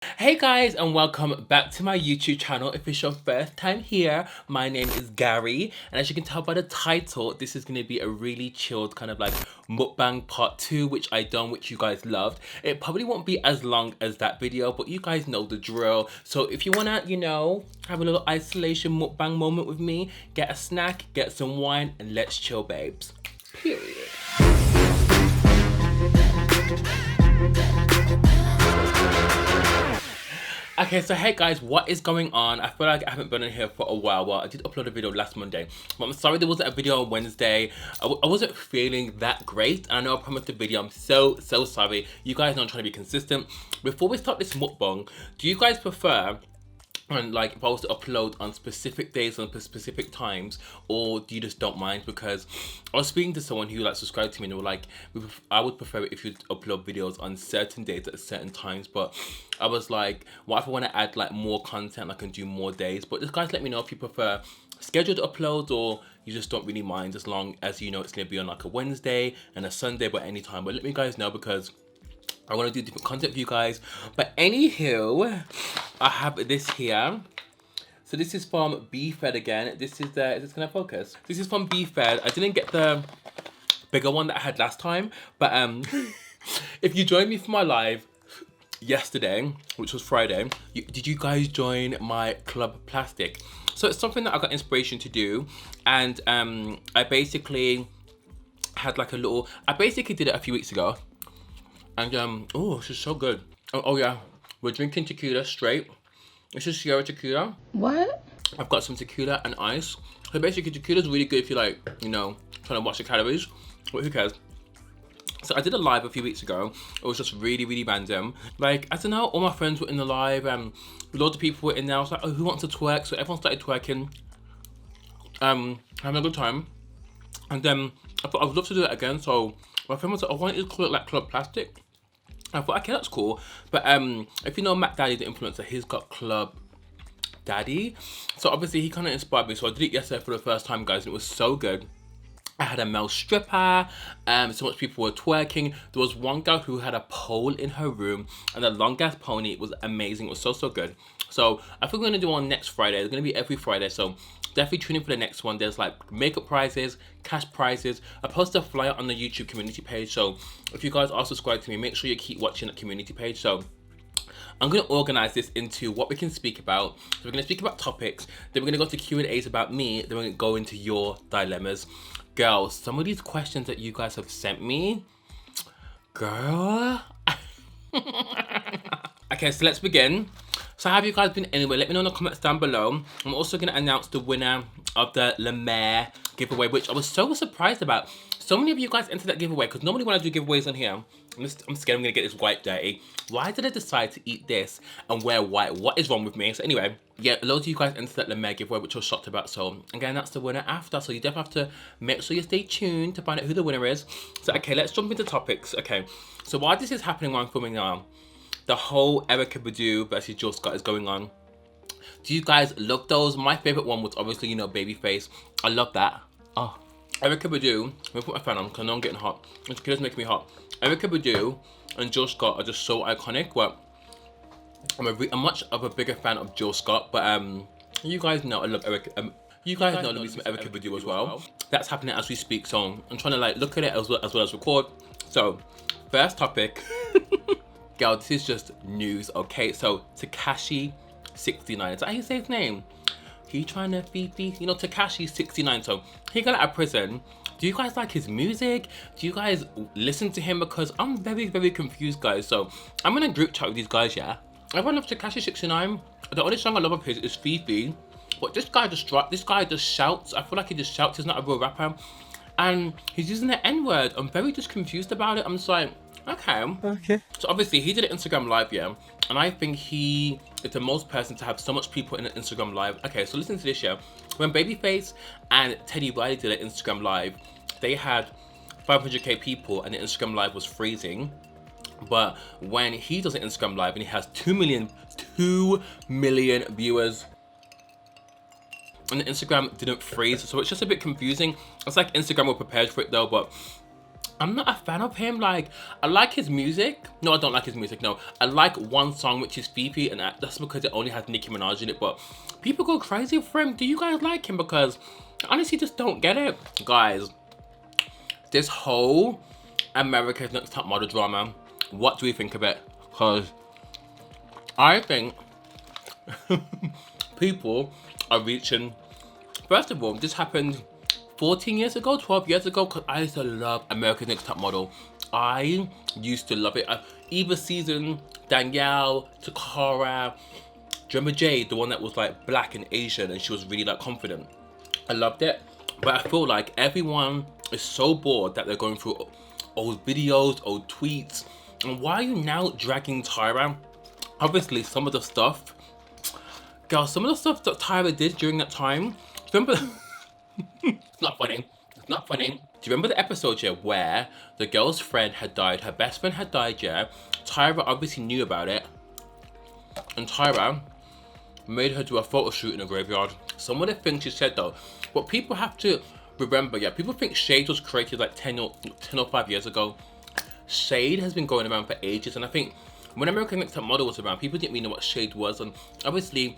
Hey guys, and welcome back to my YouTube channel. If it's your first time here, my name is Gary, and as you can tell by the title, this is going to be a really chilled kind of like mukbang part 2, which I done, which you guys loved. It probably won't be as long as that video, but you guys know the drill. So if you want to, have a little isolation mukbang moment with me, get a snack, get some wine, and let's chill, babes. Period. Okay, so hey guys, what is going on? I feel like I haven't been in here for a while. Well, I did upload a video last Monday, but I'm sorry there wasn't a video on Wednesday. I wasn't feeling that great. I know I promised a video. I'm so sorry. You guys know I'm trying to be consistent. Before we start this mukbang, do you guys prefer, and like, if I was to upload on specific days on specific times, or do you just don't mind? Because I was speaking to someone who like subscribed to me and they were like, I would prefer it if you upload videos on certain days at certain times. But I was like, what if I want to add like more content, I can do more days? But just guys, let me know if you prefer scheduled uploads or you just don't really mind, as long as you know it's going to be on like a Wednesday and a Sunday, but anytime. But let me guys know, because I want to do different content for you guys. But anywho, I have this here. So this is from B-Fed again. This is this gonna focus? This is from B-Fed. I didn't get the bigger one that I had last time, but if you joined me for my live yesterday, which was Friday, did you guys join my Club Plastic? So it's something that I got inspiration to do, and I basically had like a little. I basically did it a few weeks ago. And oh, this is so good. Oh yeah, we're drinking tequila straight. This is Sierra tequila. What? I've got some tequila and ice. So basically, tequila is really good if you're like, trying to watch the calories. But who cares? So I did a live a few weeks ago. It was just really random. Like, I don't know, all my friends were in the live, and loads of people were in there. I was like, oh, who wants to twerk? So everyone started twerking, having a good time. And then I thought I would love to do it again. So my friend was like, I wanted to call it like Club Plastic. I thought, okay, that's cool. But if you know Mac Daddy, the influencer, he's got Club Daddy. So obviously he kind of inspired me. So I did it yesterday for the first time, guys, and it was so good. I had a male stripper, so much people were twerking. There was one girl who had a pole in her room, and the long ass pony. It was amazing. It was so good. So I think we're gonna do one next Friday. It's gonna be every Friday, so definitely tune in for the next one. There's like makeup prizes, cash prizes. I posted a flyer on the YouTube community page, so if you guys are subscribed to me, make sure you keep watching that community page. So I'm going to organize this into what we can speak about. So we're going to speak about topics, then we're going to go to Q&As about me, then we're going to go into your dilemmas. Girls, some of these questions that you guys have sent me, girl. Okay, so let's begin. So have you guys been anywhere? Let me know in the comments down below. I'm also going to announce the winner of the Le Maire giveaway, which I was so surprised about. So many of you guys entered that giveaway, because normally when I do giveaways on here, I'm scared I'm going to get this white dirty. Why did I decide to eat this and wear white? What is wrong with me? So anyway, yeah, loads of you guys entered that Le Maire giveaway, which I was shocked about. So again, that's the winner after. So you definitely have to make sure you stay tuned to find out who the winner is. So okay, let's jump into topics. Okay, so while this is happening while I'm filming now, the whole Erykah Badu versus Jill Scott is going on. Do you guys love those? My favorite one was obviously, Babyface. I love that. Oh, Erykah Badu. Let me put my fan on because I know I'm getting hot. This tequila's making me hot. Erykah Badu and Jill Scott are just so iconic. But I'm much of a bigger fan of Jill Scott. But you guys know I love Erykah. You guys know I love me some Erykah Badu as well. That's happening as we speak. So I'm trying to like look at it as well as record. So first topic. Girl, this is just news, okay? So Tekashi 6ix9ine, is that how you say his name? He trying to Fifi, Tekashi 6ix9ine. So he got out of prison. Do you guys like his music? Do you guys listen to him? Because I'm very confused, guys. So I'm in a group chat with these guys, yeah. Everyone loves Tekashi 6ix9ine. The only song I love of his is Fifi. But this guy just shouts. I feel like he just shouts. He's not a real rapper, and he's using the N-word. I'm very just confused about it. I'm just like, okay. So obviously he did an Instagram live, yeah, and I think he is the most person to have so much people in an Instagram live. Okay, so listen to this, yeah. When Babyface and Teddy Riley did an Instagram live, they had 500k people and the Instagram live was freezing. But when he does an Instagram live and he has 2 million viewers, and the Instagram didn't freeze, so it's just a bit confusing. It's like Instagram were prepared for it though, but I'm not a fan of him. Like, I like his music. No, I don't like his music. No, I like one song, which is Fifi, and that's because it only has Nicki Minaj in it. But people go crazy for him. Do you guys like him? Because I honestly just don't get it. Guys, this whole America's Next Top Model drama, what do we think of it? Because I think people are reaching. First of all, this happened 14 years ago, 12 years ago, because I used to love America's Next Top Model. I used to love it. Either season, Danielle, Takara, do you remember Jade, the one that was like black and Asian and she was really like confident? I loved it. But I feel like everyone is so bored that they're going through old videos, old tweets. And why are you now dragging Tyra? Obviously, some of the stuff, girl, some of the stuff that Tyra did during that time, remember? It's not funny. It's not funny. Do you remember the episode, yeah, where the girl's friend had died, her best friend had died, yeah? Tyra obviously knew about it. And Tyra made her do a photo shoot in a graveyard. Some of the things she said though, but people have to remember, yeah, people think Shade was created like 10 or 5 years ago. Shade has been going around for ages, and I think when American Next Top Model was around, people didn't really know what Shade was, and obviously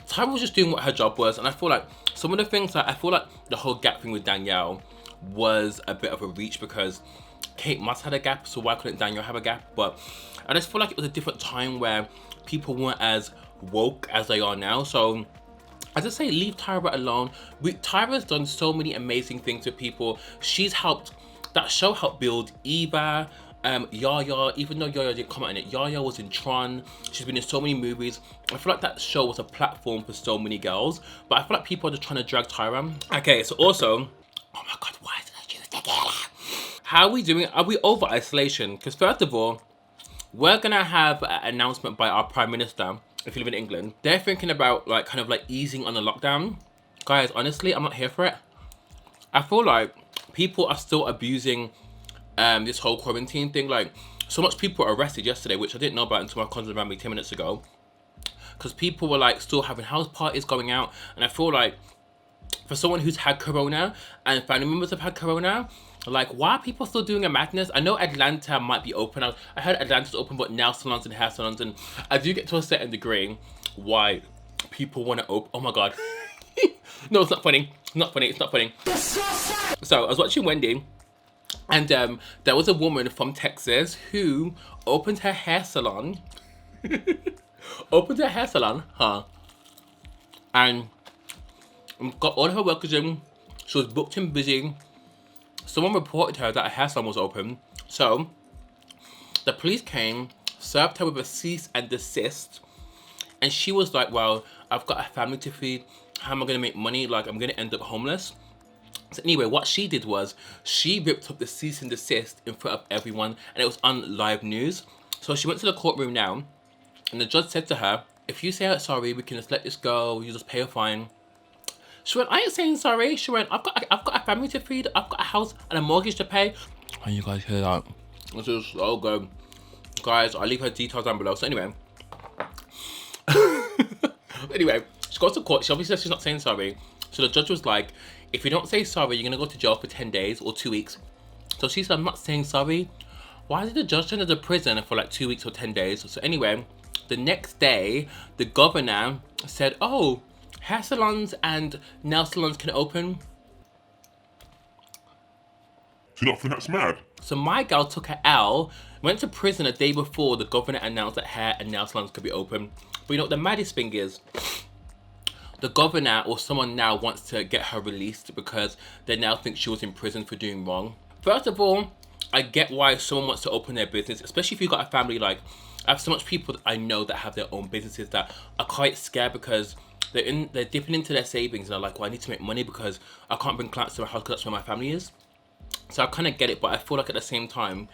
Tyra was just doing what her job was. And I feel like some of the things that I feel like the whole gap thing with Danielle was a bit of a reach, because Kate Moss had a gap, so why couldn't Danielle have a gap? But I just feel like it was a different time where people weren't as woke as they are now. So I just say leave Tyra alone. Tyra's done so many amazing things with people. She's helped, that show helped build Eva, Yaya, even though Yaya didn't comment on it, Yaya was in Tron. She's been in so many movies. I feel like that show was a platform for so many girls, but I feel like people are just trying to drag Tyra. Okay, so also, oh my god, why did I choose tequila? How are we doing? Are we over isolation? Because first of all, we're gonna have an announcement by our Prime Minister, if you live in England. They're thinking about like kind of like easing on the lockdown. Guys, honestly, I'm not here for it. I feel like people are still abusing this whole quarantine thing. Like, so much people were arrested yesterday, which I didn't know about until my cousin ran me 10 minutes ago. Because people were like still having house parties going out. And I feel like for someone who's had corona and family members have had corona, like, why are people still doing a madness? I know Atlanta might be open. I heard Atlanta's open, but nail salons and hair salons. And I do get to a certain degree why people want to open. Oh my god. No, it's not funny. It's not funny. It's not funny. So I was watching Wendy, and there was a woman from Texas who opened her hair salon. Opened her hair salon, and got all her workers in. She was booked and busy. Someone reported her that her hair salon was open. So the police came, served her with a cease and desist. And she was like, well, I've got a family to feed. How am I going to make money? Like, I'm going to end up homeless. So anyway, what she did was she ripped up the cease and desist in front of everyone. And it was on live news. So she went to the courtroom now. And the judge said to her, if you say sorry, we can just let this go. You just pay a fine. She went, I ain't saying sorry. She went, I've got a family to feed. I've got a house and a mortgage to pay. And you guys hear that? This is so good. Guys, I'll leave her details down below. So anyway. Anyway, she goes to court. She obviously says she's not saying sorry. So the judge was like, if you don't say sorry, you're going to go to jail for 10 days or 2 weeks. So she said, I'm not saying sorry. Why did the judge send her to prison for like 2 weeks or 10 days? So anyway, the next day, the governor said, oh, hair salons and nail salons can open. Do you not think that's mad? So my girl took her L, went to prison a day before the governor announced that hair and nail salons could be open. But you know what the maddest thing is? The governor or someone now wants to get her released because they now think she was in prison for doing wrong. First of all, I get why someone wants to open their business, especially if you've got a family. Like, I have so much people that I know that have their own businesses that are quite scared because they're dipping into their savings and they're like, well, I need to make money because I can't bring clients to my house because that's where my family is. So I kind of get it, but I feel like at the same time,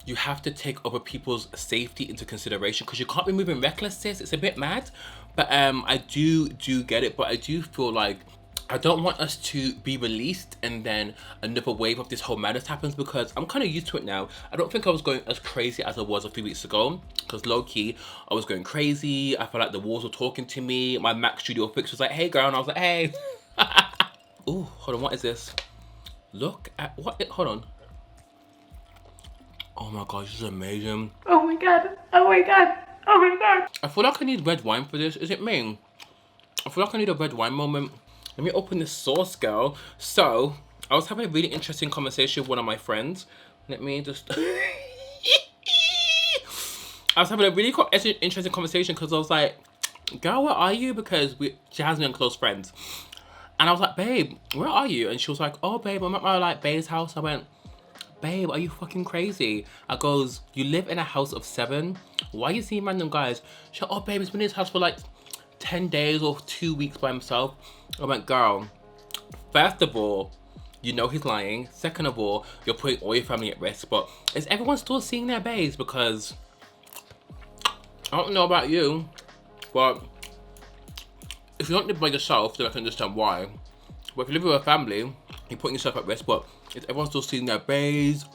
you have to take other people's safety into consideration because you can't be moving reckless, sis. It's a bit mad, but I do get it. But I do feel like I don't want us to be released and then another wave of this whole madness happens because I'm kind of used to it now. I don't think I was going as crazy as I was a few weeks ago because low-key, I was going crazy. I felt like the walls were talking to me. My Mac Studio Fix was like, hey girl, and I was like, hey. Ooh, hold on, what is this? Look at, what, hold on. Oh my gosh, this is amazing. Oh my god. Oh my god. Oh my god. I feel like I need red wine for this. Is it me? I feel like I need a red wine moment. Let me open this sauce, girl. So, I was having a really interesting conversation with one of my friends. Let me just... I was having a really interesting conversation because I was like, girl, where are you? Because she has me on close friends. And I was like, babe, where are you? And she was like, oh, babe, I'm at my, like, babe's house. I went, babe, are you fucking crazy? I goes, you live in a house of 7? Why are you seeing random guys? She's like, oh, babe, he's been in his house for, like, 10 days or 2 weeks by himself. I went, girl, first of all, you know he's lying. Second of all, you're putting all your family at risk. But is everyone still seeing their babes? Because I don't know about you, but if you don't live by yourself, then I can understand why. But if you live with a family, you're putting yourself at risk. But is everyone still seeing their babes,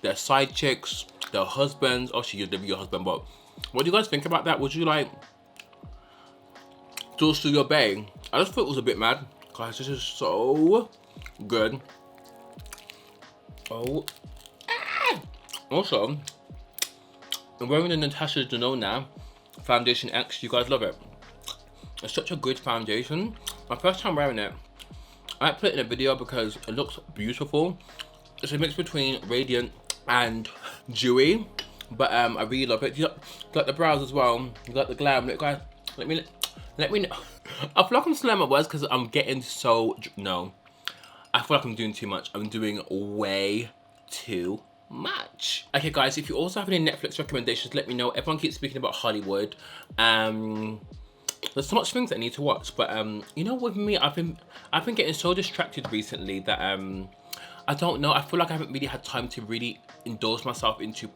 their side chicks, their husbands? Obviously, you live with your husband, but what do you guys think about that? Would you like still see your babe? I just thought it was a bit mad. Guys, this is so good. Oh. Ah! Also, I'm wearing the Natasha Denona Foundation X. You guys love it. It's such a good foundation. My first time wearing it. I might put it in a video because it looks beautiful. It's a mix between radiant and dewy, but I really love it. You got the brows as well. You got the glam. Look, guys, let me know. I feel like I'm slurring my words because I'm getting so I feel like I'm doing too much. I'm doing way too much. Okay, guys, if you also have any Netflix recommendations, let me know. Everyone keeps speaking about Hollywood. There's so much things I need to watch, but you know, with me, I've been getting so distracted recently that I don't know. I feel like I haven't really had time to really indulge myself into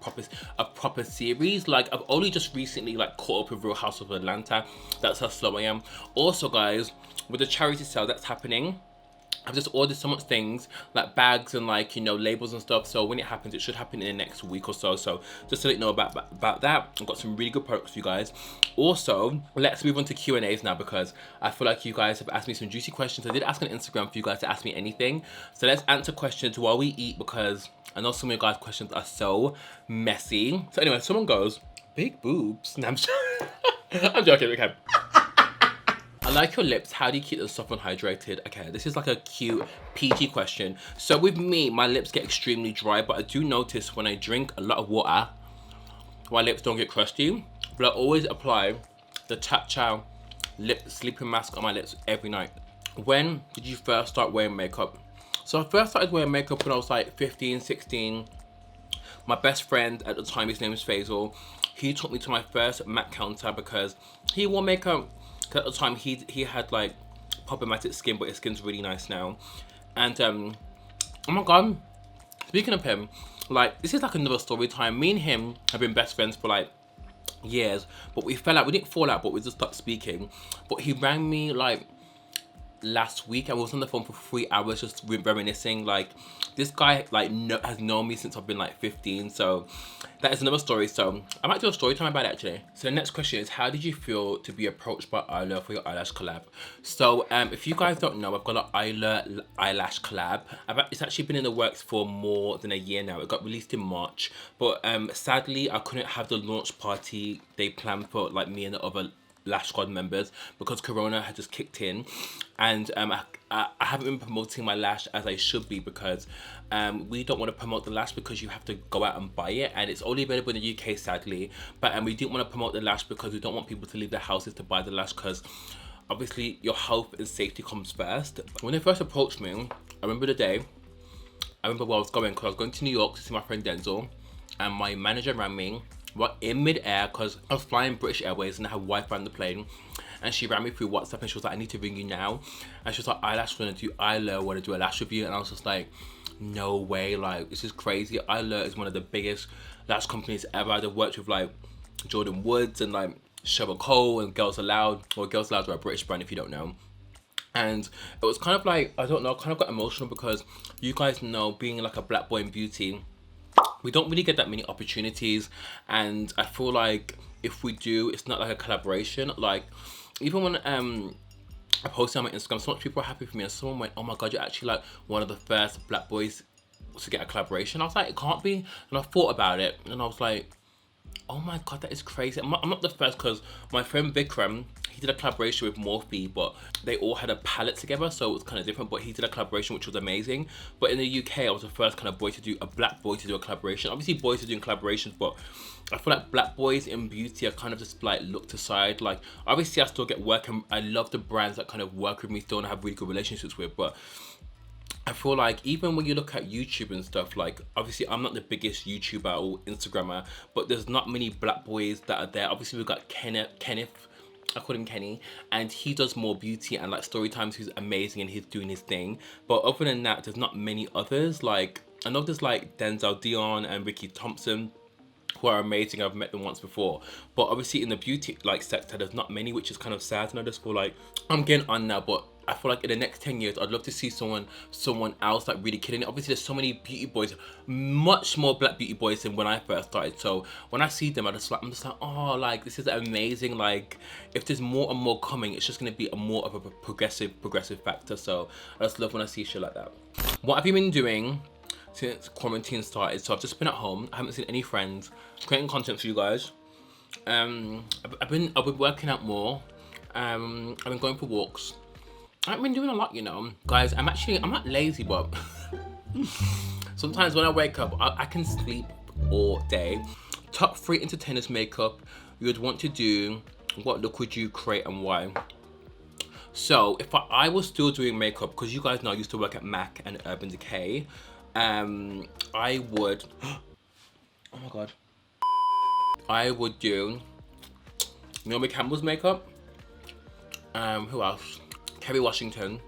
a proper series. Like, I've only just recently like caught up with Real House of Atlanta. That's how slow I am. Also, guys, with the charity sale that's happening, I've just ordered so much things, like bags and like, you know, labels and stuff. So when it happens, it should happen in the next week or so. So just to let you know about that, I've got some really good products for you guys. Also, let's move on to Q&As now because I feel like you guys have asked me some juicy questions. I did ask on Instagram for you guys to ask me anything. So let's answer questions while we eat because I know some of you guys' questions are so messy. So anyway, someone goes, big boobs. No, I'm joking, okay. I like your lips. How do you keep them soft and hydrated? Okay, this is like a cute PG question. So with me, my lips get extremely dry, but I do notice when I drink a lot of water, my lips don't get crusty. But I always apply the Tap Chow lip sleeping mask on my lips every night. When did you first start wearing makeup? So I first started wearing makeup when I was like 15, 16. My best friend at the time, his name is Faisal. He took me to my first MAC counter because he wore makeup. At the time, he had like problematic skin, but his skin's really nice now. And oh my god, speaking of him, like this is like another story time. Me and him have been best friends for like years, but we fell out. We didn't fall out, but we just stopped speaking. But he rang me like last week. I was on the phone for 3 hours just reminiscing. Like this guy like has known me since I've been like 15, so that is another story. So I might do a story time about it actually. So the next question is, how did you feel to be approached by Isla for your eyelash collab? So if you guys don't know, I've got an Isla eyelash collab. It's actually been in the works for more than a year now. It got released in March, but sadly I couldn't have the launch party they planned for like me and the other Lash Squad members because Corona had just kicked in, and I haven't been promoting my lash as I should be because we don't want to promote the lash because you have to go out and buy it, and it's only available in the UK sadly. But we didn't want to promote the lash because we don't want people to leave their houses to buy the lash because obviously your health and safety comes first. When they first approached me, I remember the day. I remember where I was going because I was going to New York to see my friend Denzel, and my manager rang me in mid-air because I was flying British Airways and I had Wi-Fi on the plane, and she ran me through WhatsApp and she was like, I need to ring you now. And she was like, eyelash want to do Isla, want to do a lash review. And I was just like, no way, like this is crazy. Isla is one of the biggest lash companies ever. They've worked with like Jordan Woods and like Cheryl Cole and Girls Aloud, or Girls Aloud are a British brand if you don't know. And it was kind of like, I don't know, kind of got emotional because you guys know, being like a black boy in beauty, we don't really get that many opportunities, and I feel like if we do, it's not like a collaboration. Like even when I posted on my Instagram, so much people are happy for me, and someone went, oh my god, you're actually like one of the first black boys to get a collaboration. I was like, it can't be. And I thought about it, and I was like, oh my god, that is crazy. I'm not the first, because my friend Vikram, he did a collaboration with Morphe, but they all had a palette together, so it was kind of different. But he did a collaboration which was amazing. But in the UK, I was the first kind of black boy to do a collaboration. Obviously, boys are doing collaborations, but I feel like black boys in beauty are kind of just like looked aside. Like, obviously, I still get work, and I love the brands that kind of work with me still and have really good relationships with, but I feel like even when you look at YouTube and stuff, like, obviously I'm not the biggest YouTuber or Instagrammer, but there's not many black boys that are there. Obviously we've got Kenneth, I call him Kenny, and he does more beauty and like story times. He's amazing and he's doing his thing. But other than that, there's not many others. Like, I know there's like Denzel Dion and Ricky Thompson, who are amazing. I've met them once before, but obviously in the beauty like sector, there's not many, which is kind of sad. And I just feel like I'm getting on now, but I feel like in the next 10 years, I'd love to see someone else like really killing it. Obviously, there's so many beauty boys, much more black beauty boys than when I first started. So when I see them, I'm just like, oh, like, this is amazing. Like, if there's more and more coming, it's just gonna be more of a progressive factor. So I just love when I see shit like that. What have you been doing since quarantine started? So I've just been at home. I haven't seen any friends. Creating content for you guys. I've been working out more. I've been going for walks. I've been doing a lot, you know. Guys, I'm not lazy, but sometimes when I wake up, I can sleep all day. Top 3 entertainers makeup you would want to do. What look would you create and why? So if I was still doing makeup, because you guys know I used to work at MAC and Urban Decay, I would, oh my god, I would do Naomi Campbell's makeup. Who else? Kerry Washington,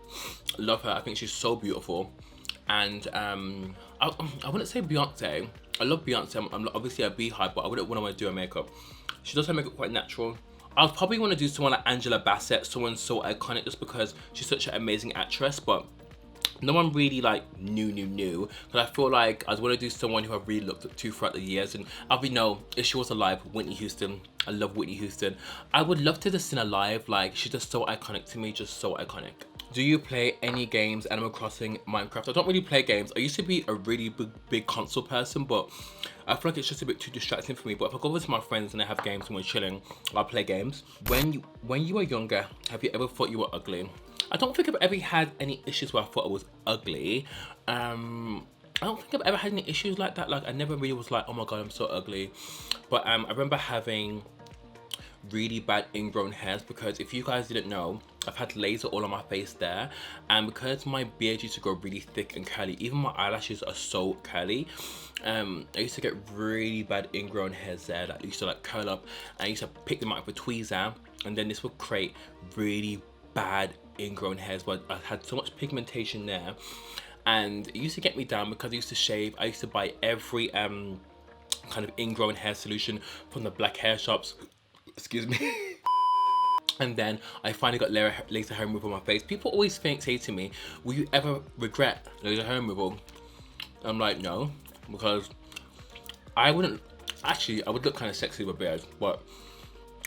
love her. I think she's so beautiful. And I wouldn't say Beyonce. I love Beyonce. I'm obviously a beehive, but I wouldn't want to do her makeup. She does her makeup quite natural. I'll probably want to do someone like Angela Bassett, someone so iconic, just because she's such an amazing actress. But no one really like new. But I feel like I want to do someone who I've really looked up to throughout the years. And if she was alive, Whitney Houston. I love Whitney Houston. I would love to just see her live. Like, she's just so iconic to me, just so iconic. Do you play any games? Animal Crossing, Minecraft? I don't really play games. I used to be a really big console person, but I feel like it's just a bit too distracting for me. But if I go over to my friends and they have games and we're chilling, I'll play games. When you were younger, have you ever thought you were ugly? I don't think I've ever had any issues where I thought I was ugly. I don't think I've ever had any issues like that. Like, I never really was like, oh my god, I'm so ugly. But I remember having really bad ingrown hairs, because if you guys didn't know, I've had laser all on my face there, and because my beard used to go really thick and curly, even my eyelashes are so curly, I used to get really bad ingrown hairs there that used to like curl up, and I used to pick them out with a tweezer, and then this would create really bad ingrown hairs. But I had so much pigmentation there, and it used to get me down because I used to shave. I used to buy every kind of ingrown hair solution from the black hair shops, excuse me. And then I finally got laser hair removal on my face. People always say to me, will you ever regret laser hair removal? I'm like, no, because I wouldn't. Actually, I would look kind of sexy with a beard, but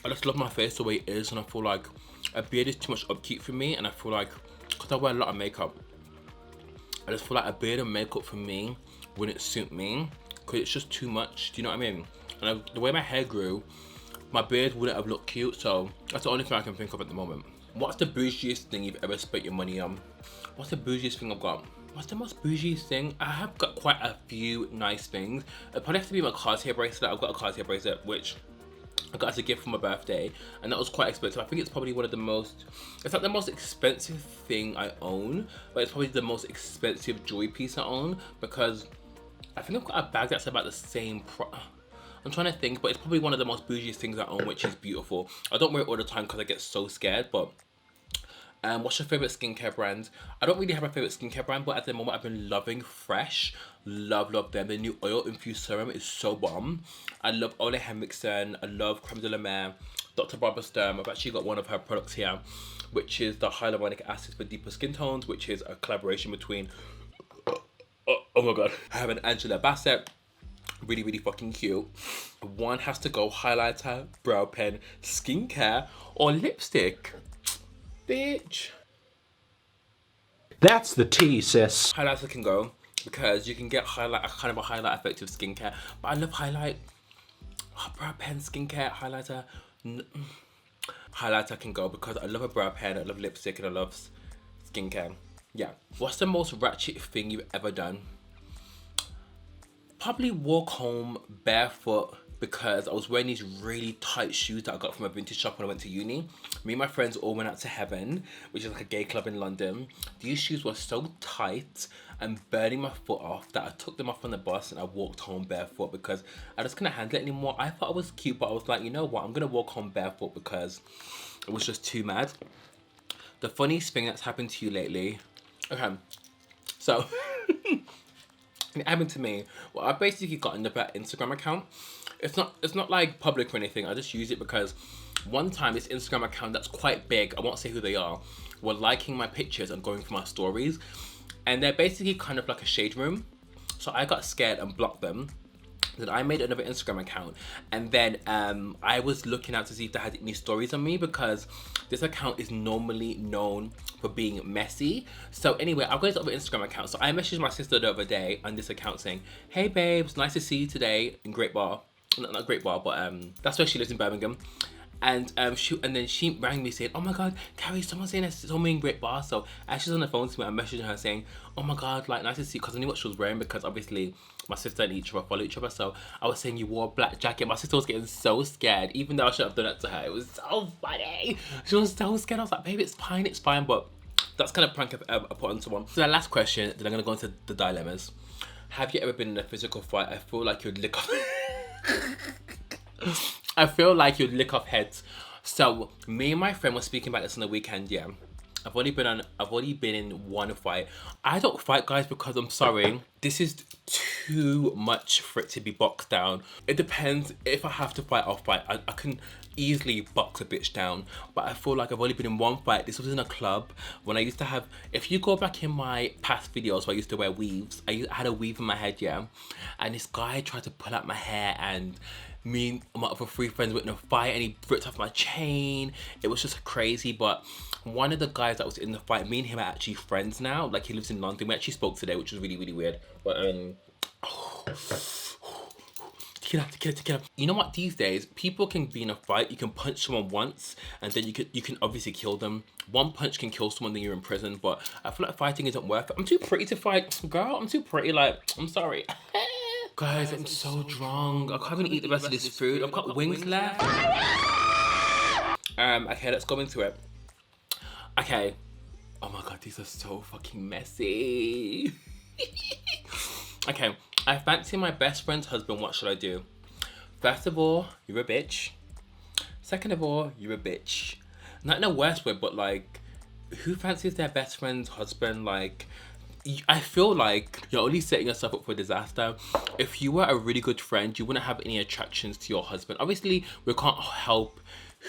I just love my face the way it is, and I feel like a beard is too much upkeep for me. And I feel like, because I wear a lot of makeup, I just feel like a beard and makeup for me wouldn't suit me, because it's just too much. Do you know what I mean? And the way my hair grew, my beard wouldn't have looked cute. So that's the only thing I can think of at the moment. What's the bougiest thing you've ever spent your money on? What's the bougiest thing I've got? What's the most bougiest thing? I have got quite a few nice things. It probably has to be my Cartier bracelet. I've got a Cartier bracelet, which I got as a gift for my birthday, and that was quite expensive. I think it's probably one of the most, it's not the most expensive thing I own, but it's probably the most expensive jewelry piece I own, because I think I've got a bag that's about the same price. I'm trying to think, but it's probably one of the most bougiest things I own, which is beautiful. I don't wear it all the time because I get so scared, but what's your favorite skincare brand? I don't really have a favorite skincare brand, but at the moment I've been loving Fresh. Love them. The new oil infused serum is so bomb. I love Ole Henriksen. I love Creme de la Mer. Dr. Barbara Sturm. I've actually got one of her products here, which is the hyaluronic acid for deeper skin tones, which is a collaboration between, oh my god, I have an Angela Bassett. Really fucking cute. One has to go highlighter, brow pen, skincare, or lipstick. Bitch. That's the tea, sis. Highlighter can go. because you can get highlight, kind of a highlight effective skincare. But I love highlight. Brow pen, skincare, highlighter. Highlighter can go because I love a brow pen, I love lipstick, and I love skincare. Yeah. What's the most ratchet thing you've ever done? Probably walk home barefoot because I was wearing these really tight shoes that I got from a vintage shop when I went to uni. Me and my friends all went out to Heaven, which is like a gay club in London. These shoes were so tight and burning my foot off that I took them off on the bus and I walked home barefoot because I just couldn't handle it anymore. I thought I was cute, but I was like, you know what? I'm gonna walk home barefoot because it was just too mad. The funniest thing that's happened to you lately. Okay, so it happened to me. Well, I basically got another Instagram account. It's not like public or anything. I just use it because one time this Instagram account that's quite big, I won't say who they are, were liking my pictures and going for my stories. And they're basically kind of like a shade room. So I got scared and blocked them. Then I made another Instagram account, and then I was looking out to see if they had any stories on me because this account is normally known for being messy. So anyway, I've got this other Instagram account. So I messaged my sister the other day on this account saying, "Hey babes, nice to see you today in Great Bar." Not Great Bar, but that's where she lives in Birmingham. And then she rang me saying, "Oh my God, Carrie, someone's saying it's me in Great Bar." So as she's on the phone to me, I'm messaging her saying, "Oh my God, like nice to see you," because I knew what she was wearing because obviously my sister and each other follow each other. So I was saying you wore a black jacket. My sister was getting so scared, even though I should have done that to her. It was so funny. She was so scared. I was like, "Baby, it's fine." But that's kind of prank I put on someone. So the last question, then I'm gonna go into the dilemmas. Have you ever been in a physical fight? I feel like you'd lick off. I feel like you'd lick off heads. So me and my friend were speaking about this on the weekend. Yeah, I've only been in one fight. I don't fight, guys, because I'm sorry, this is too much for it to be boxed down. It depends. If I have to fight, I'll fight. I can easily box a bitch down, but I feel like I've only been in one fight. This was in a club when I used to have, if you go back in my past videos where I used to wear weaves, I had a weave in my head, yeah, and this guy tried to pull out my hair, and me and my other three friends were in a fight and he ripped off my chain. It was just crazy. But one of the guys that was in the fight, me and him are actually friends now. Like, he lives in London. We actually spoke today, which was really, really weird. But tequila. You know what? These days, people can be in a fight. You can punch someone once, and then you can obviously kill them. One punch can kill someone, then you're in prison. But I feel like fighting isn't worth it. I'm too pretty to fight, girl. I'm too pretty. Like, I'm sorry. Guys, I'm so drunk. I can't even eat the rest of this food. I've got wings left. Okay, let's go into it. Okay. Oh my God, these are so fucking messy. Okay, I fancy my best friend's husband. What should I do? First of all, you're a bitch. Second of all, you're a bitch. Not in a worse way, but like, who fancies their best friend's husband? Like, I feel like you're only setting yourself up for disaster. If you were a really good friend, you wouldn't have any attractions to your husband. Obviously, we can't help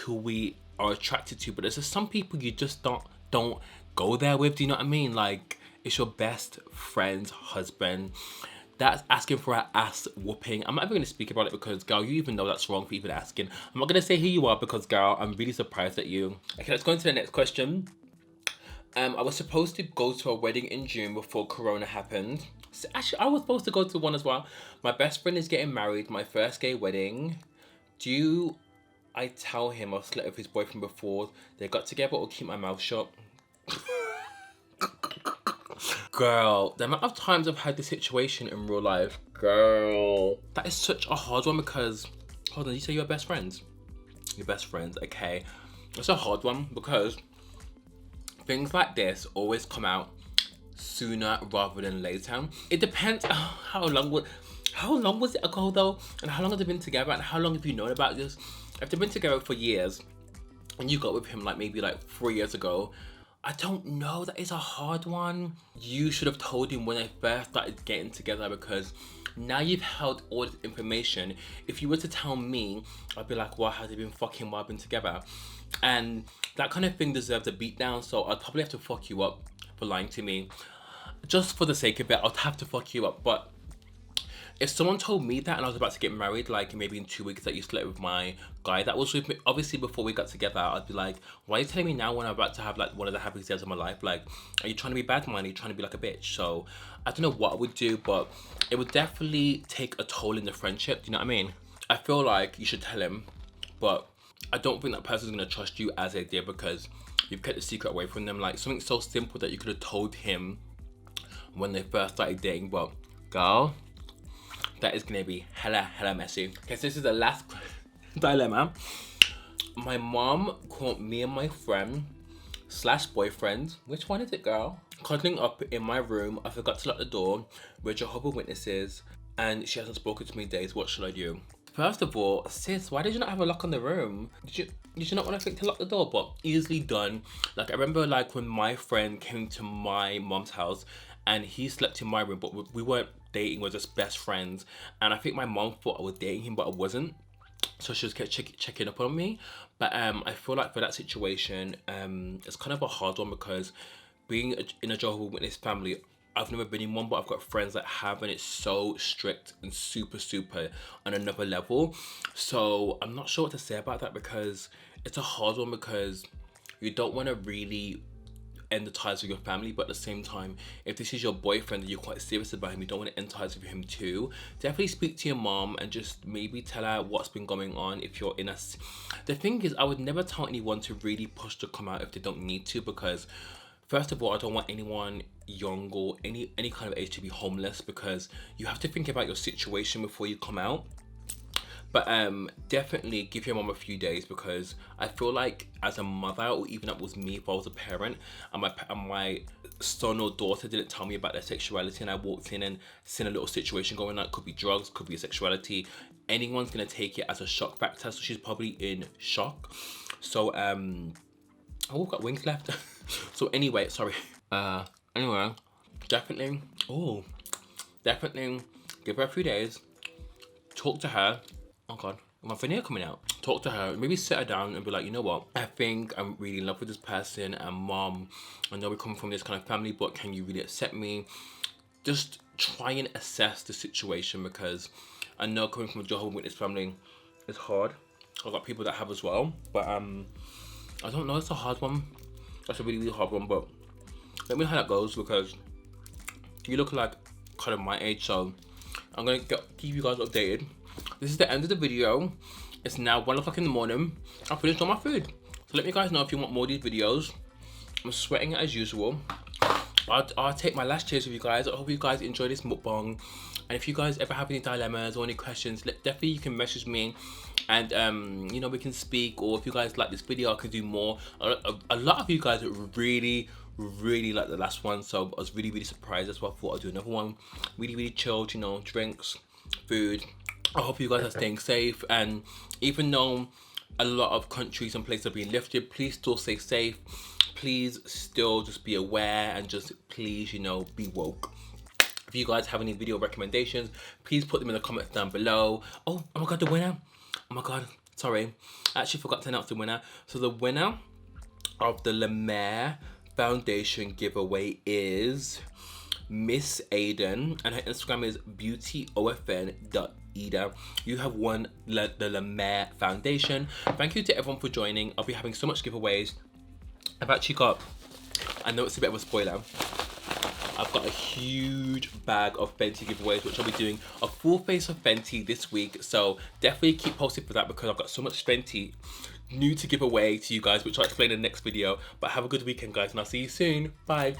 who we are attracted to, but there's just some people you just don't go there with. Do you know what I mean? Like, it's your best friend's husband. That's asking for an ass whooping. I'm not even gonna speak about it because, girl, you even know that's wrong for even asking. I'm not gonna say who you are because, girl, I'm really surprised at you. Okay, let's go into the next question. I was supposed to go to a wedding in June before Corona happened. So actually, I was supposed to go to one as well. My best friend is getting married, my first gay wedding. Do I tell him I've slept with his boyfriend before they got together or keep my mouth shut? Girl, the amount of times I've had this situation in real life, girl. That is such a hard one because, hold on, you say you're best friends? Your best friends, okay. It's a hard one because things like this always come out sooner rather than later. It depends how long was it ago though, and how long have they been together, and how long have you known about this? If they've been together for years and you got with him like maybe like 3 years ago, I don't know, that is a hard one. You should have told him when they first started getting together because now you've held all this information. If you were to tell me, I'd be like, well, has he been fucking while I've been together? And that kind of thing deserves a beatdown, so I'd probably have to fuck you up for lying to me. Just for the sake of it, I'd have to fuck you up. But if someone told me that and I was about to get married, like maybe in 2 weeks, that you slept with my guy that was with me, obviously before we got together, I'd be like, why are you telling me now when I'm about to have like one of the happiest days of my life? Like, are you trying to be bad man? Are you trying to be like a bitch? So I don't know what I would do, but it would definitely take a toll in the friendship. Do you know what I mean? I feel like you should tell him, but I don't think that person's gonna trust you as they did because you've kept the secret away from them. Like something so simple that you could have told him when they first started dating, but girl, that is gonna be hella messy. Okay, so this is the last dilemma. My mom caught me and my friend / boyfriend, which one is it, girl? Cuddling up in my room. I forgot to lock the door. We're Jehovah's Witnesses and she hasn't spoken to me in days. What should I do? First of all, sis, why did you not have a lock on the room? Did you not want to think to lock the door? But easily done. Like I remember like when my friend came to my mom's house and he slept in my room, but we weren't dating, we were just best friends. And I think my mom thought I was dating him, but I wasn't. So she just kept checking up on me. But I feel like for that situation, it's kind of a hard one because being in a Jehovah's Witness family, I've never been in one, but I've got friends that have, and it's so strict and super on another level. So I'm not sure what to say about that because it's a hard one because you don't want to really end the ties with your family, but at the same time, if this is your boyfriend and you're quite serious about him, you don't want to end ties with him too. Definitely speak to your mom and just maybe tell her what's been going on. If you're in a, the thing is, I would never tell anyone to really push to come out if they don't need to, because first of all, I don't want anyone young or any kind of age to be homeless, because you have to think about your situation before you come out. But definitely give your mom a few days, because I feel like as a mother, or even if it was me, if I was a parent and my son or daughter didn't tell me about their sexuality and I walked in and seen a little situation going on, it could be drugs, could be sexuality, anyone's gonna take it as a shock factor. So she's probably in shock. So oh, we've got wings left. So anyway, sorry. Anyway, definitely give her a few days, talk to her. Oh god, my veneer coming out. Talk to her, maybe sit her down and be like, you know what, I think I'm really in love with this person, and mom, I know we come from this kind of family, but can you really accept me? Just try and assess the situation, because I know coming from a Jehovah's Witness family is hard. I've got people that have as well, but I don't know, it's a hard one. That's a really hard one, but let me know how that goes, because you look like kind of my age, so I'm gonna keep you guys updated. This is the end of the video. It's now 1 o'clock in the morning. I finished all my food. So let me guys know if you want more of these videos. I'm sweating as usual. I'll take my last cheers with you guys. I hope you guys enjoy this mukbang. And if you guys ever have any dilemmas or any questions, definitely you can message me. And you know, we can speak. Or if you guys like this video, I can do more. A lot of you guys really like the last one. So I was really surprised. That's why I thought I'd do another one. Really chilled, you know, drinks, food. I hope you guys are staying safe, and even though a lot of countries and places are being lifted, please still stay safe. Please still just be aware, and just please, you know, be woke. If you guys have any video recommendations, please put them in the comments down below. Oh my god, the winner. Oh my god, sorry. I actually forgot to announce the winner. So the winner of the Lemaire Foundation giveaway is Miss Aiden, and her Instagram is beautyofn.eda. You have won the Lemaire Foundation. Thank you to everyone for joining. I'll be having so much giveaways. I've actually got, I know it's a bit of a spoiler, I've got a huge bag of Fenty giveaways, which I'll be doing a full face of Fenty this week. So definitely keep posted for that, because I've got so much Fenty new to give away to you guys, which I'll explain in the next video. But have a good weekend, guys, and I'll see you soon. Bye.